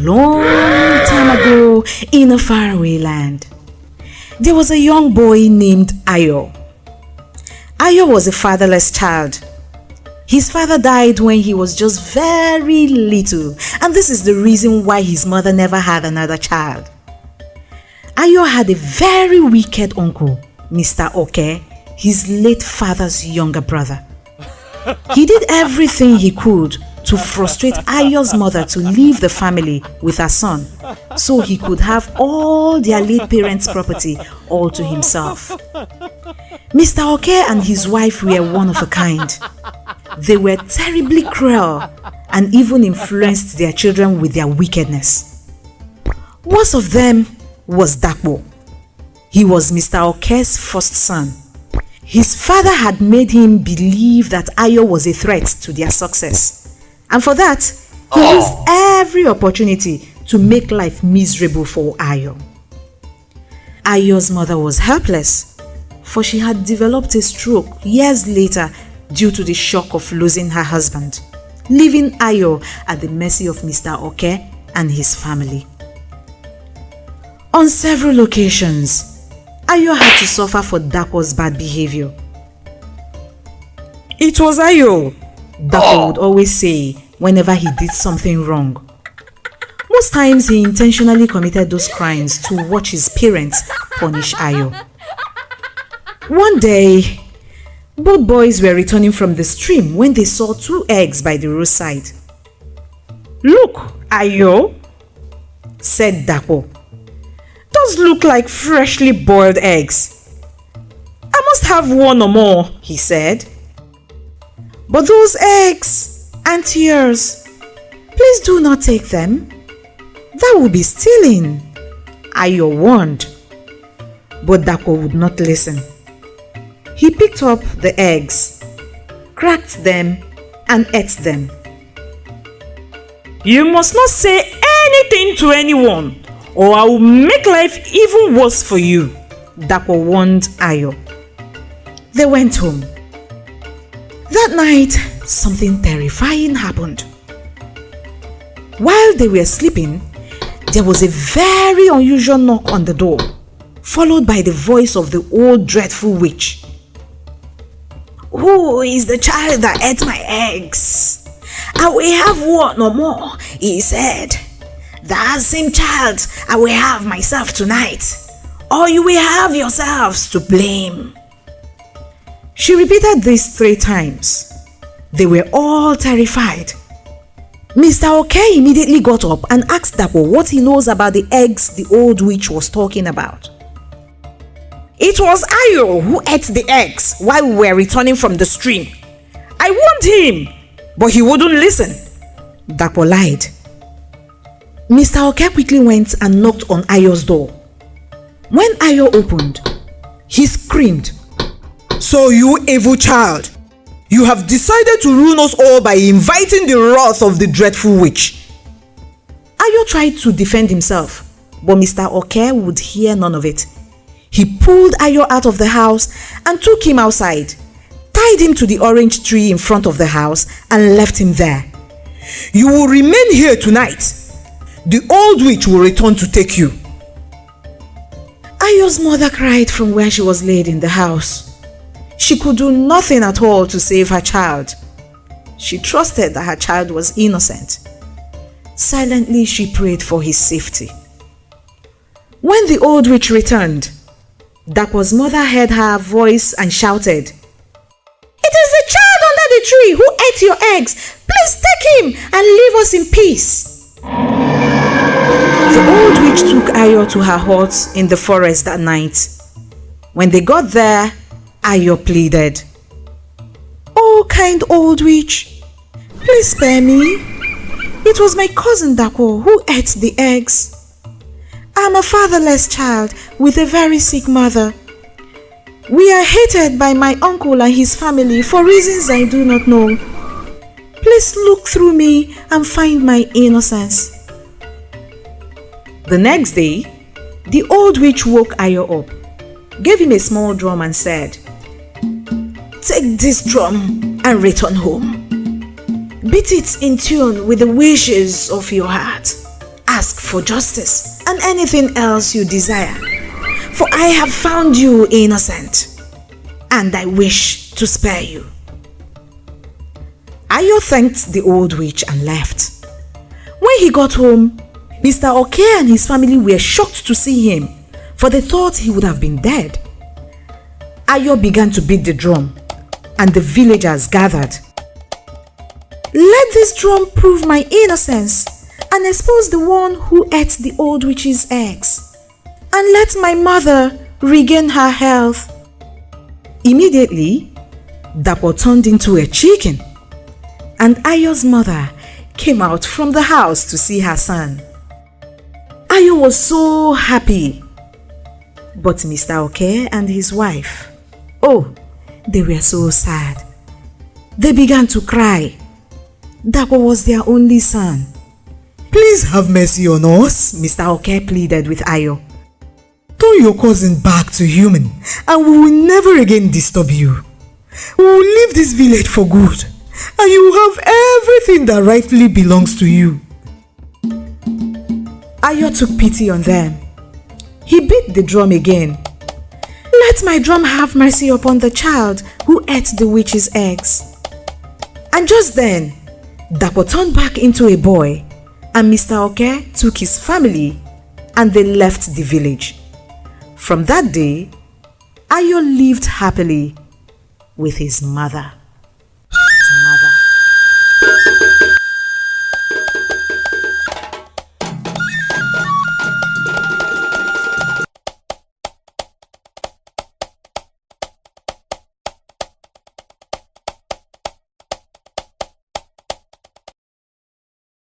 long time ago in a faraway land, there was a young boy named Ayo. Ayo was a fatherless child. His father died when he was just very little, and this is the reason why his mother never had another child. Ayo had a very wicked uncle, Mr. Oke, his late father's younger brother. He did everything he could to frustrate Ayo's mother to leave the family with her son, so he could have all their late parents' property all to himself. Mr. Oke and his wife were one of a kind. They were terribly cruel and even influenced their children with their wickedness. Worst of them was Dakpo. He was Mr. Oke's first son. His father had made him believe that Ayo was a threat to their success. And for that, he used every opportunity to make life miserable for Ayo. Ayo's mother was helpless, for she had developed a stroke years later due to the shock of losing her husband, leaving Ayo at the mercy of Mr. Oke and his family. On several occasions, Ayo had to suffer for Dakpo's bad behavior. It was Ayo, Dakpo would always say whenever he did something wrong. Most times he intentionally committed those crimes to watch his parents punish Ayo. One day, both boys were returning from the stream when they saw 2 eggs by the roadside. "Look, Ayo," said Dakpo. "Those look like freshly boiled eggs. I must have one or more," he said. "But those eggs aren't yours. Please do not take them. That will be stealing," Ayo warned. But Dakpo would not listen. He picked up the eggs, cracked them, and ate them. "You must not say anything to anyone, or I will make life even worse for you," Dakpo warned Ayo. They went home. That night, something terrifying happened. While they were sleeping, there was a very unusual knock on the door, followed by the voice of the old dreadful witch. "Who is the child that ate my eggs? I will have one or more," he said. "That same child I will have myself tonight, or you will have yourselves to blame." She repeated this 3 times. They were all terrified. Mr. Oke immediately got up and asked Dakpo what he knows about the eggs the old witch was talking about. "It was Ayo who ate the eggs while we were returning from the stream. I warned him, but he wouldn't listen," Dakpo lied. Mr. Oke quickly went and knocked on Ayo's door. When Ayo opened, he screamed, "So you evil child, you have decided to ruin us all by inviting the wrath of the dreadful witch." Ayo tried to defend himself, but Mr. Oke would hear none of it. He pulled Ayo out of the house and took him outside, tied him to the orange tree in front of the house, and left him there. "You will remain here tonight. The old witch will return to take you." Ayo's mother cried from where she was laid in the house. She could do nothing at all to save her child. She trusted that her child was innocent. Silently, she prayed for his safety. When the old witch returned, Dakpo's mother heard her voice and shouted, "It is the child under the tree who ate your eggs. Please take him and leave us in peace." The old witch took Ayo to her hut in the forest that night. When they got there, Ayo pleaded, "Oh, kind old witch, please spare me. It was my cousin Dakpo who ate the eggs. I'm a fatherless child with a very sick mother. We are hated by my uncle and his family for reasons I do not know. Please look through me and find my innocence." The next day, the old witch woke Ayo up, gave him a small drum and said, "Take this drum and return home. Beat it in tune with the wishes of your heart. ask for justice and anything else you desire, for I have found you innocent, and I wish to spare you." Ayo thanked the old witch and left. When he got home, Mr. Oke and his family were shocked to see him, for they thought he would have been dead. Ayo began to beat the drum, and the villagers gathered. "Let this drum prove my innocence and expose the one who ate the old witch's eggs, and let my mother regain her health." Immediately, Dapo turned into a chicken, and Ayo's mother came out from the house to see her son. Ayo was so happy, but Mr. Oke and his wife, they were so sad. They began to cry. Dapo was their only son. "Please have mercy on us," Mr. Oke pleaded with Ayo. "Turn your cousin back to human, and we will never again disturb you. We will leave this village for good, and you will have everything that rightfully belongs to you." Ayo took pity on them. He beat the drum again. "Let my drum have mercy upon the child who ate the witch's eggs." And just then, Dapo turned back into a boy, and Mr. Oke took his family and they left the village. From that day, Ayo lived happily with his mother.